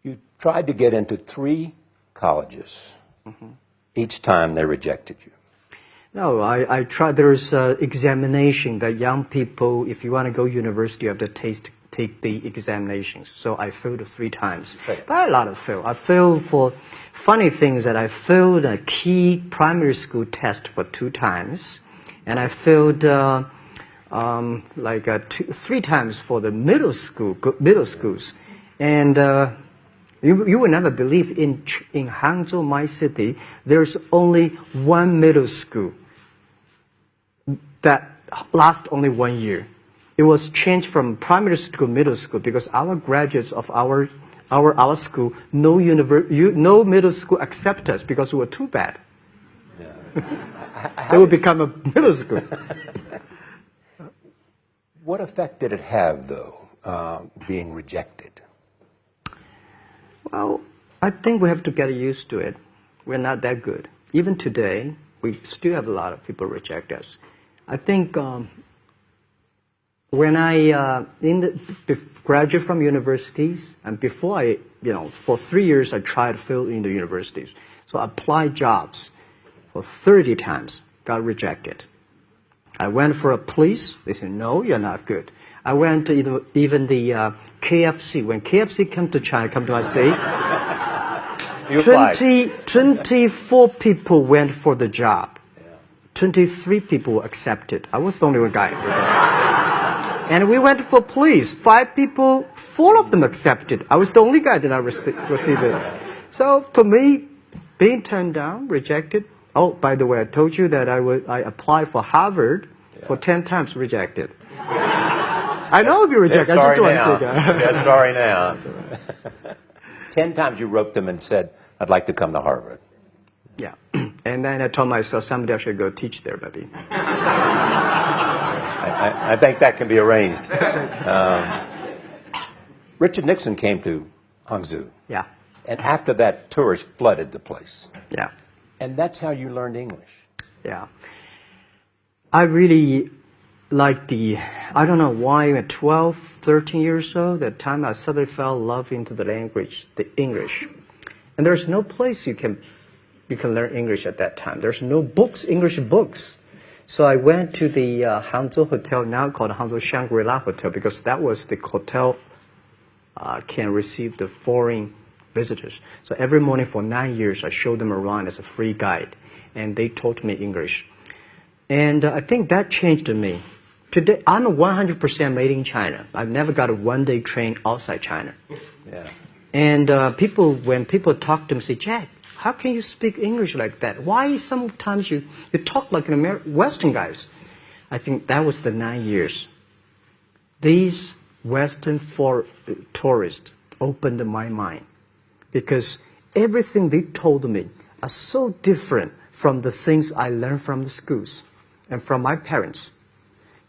You tried to get into 3 colleges. Each time they rejected you. No, I tried. There's examination that young people, if you want to go university, you have to take the examinations. So I failed 3 times. Right. But a lot of fail. I failed for funny things that I failed a key primary school test for 2 times, and I failed 3 times for the middle schools, and you will never believe in Hangzhou, my city, there's only 1 middle school that lasts only 1 year. It was changed from primary school to middle school because our graduates of our school, no middle school accept us because we were too bad. They will become a middle school. What effect did it have, though, being rejected? Well, I think we have to get used to it. We're not that good. Even today, we still have a lot of people reject us. I think when I graduate from universities, and before for 3 years I tried to fill in the universities. So I applied jobs for 30 times, got rejected. I went for a police. They said, no, you're not good. I went to even the KFC. When KFC came to China, come to my city, 24 people went for the job. 23 people were accepted. I was the only one guy. And we went for police. 5 people, 4 of them accepted. I was the only guy that not received it. So for me, being turned down, rejected. Oh, by the way, I told you that I applied for Harvard for 10 times, rejected. I know if you reject. I just want to say that. Sorry now. 10 times you wrote them and said, I'd like to come to Harvard. Yeah. And then I told myself, someday I should go teach there, maybe. I think that can be arranged. Richard Nixon came to Hangzhou. Yeah. And after that, tourists flooded the place. Yeah. And that's how you learned English. Yeah. I really like I don't know why, at 12, 13 years old, that time I suddenly fell in love into the language, the English. And there's no place you can learn English at that time. There's no books, English books. So I went to the Hangzhou Hotel, now called Hangzhou Shangri-La Hotel, because that was the hotel can receive the foreign visitors. So every morning for 9 years, I showed them around as a free guide, and they taught me English. And I think that changed me. Today, I'm 100% made in China. I've never got a one-day train outside China. Yeah. And when people talk to me, say, Jack, how can you speak English like that? Why sometimes you talk like an Western guys? I think that was the 9 years. These Western tourists opened my mind, because everything they told me are so different from the things I learned from the schools and from my parents.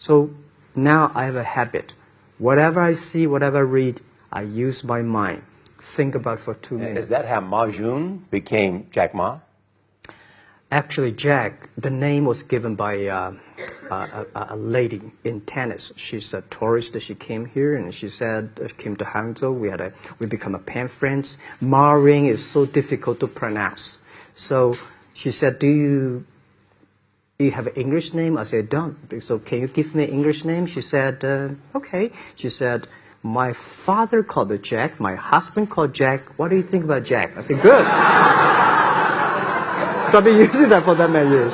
So now I have a habit. Whatever I see, whatever I read, I use my mind. Think about for 2 minutes. Is that how Ma Jun became Jack Ma? Actually, Jack, the name was given by a lady in tennis. She's a tourist. She came here and she said, came to Hangzhou. We become a pen friends. Ma Ring is so difficult to pronounce. So she said, do you have an English name? I said, don't. So can you give me an English name? She said, okay. She said, my father called it Jack. My husband called Jack. What do you think about Jack? I said, good. So I've been using that for that many years.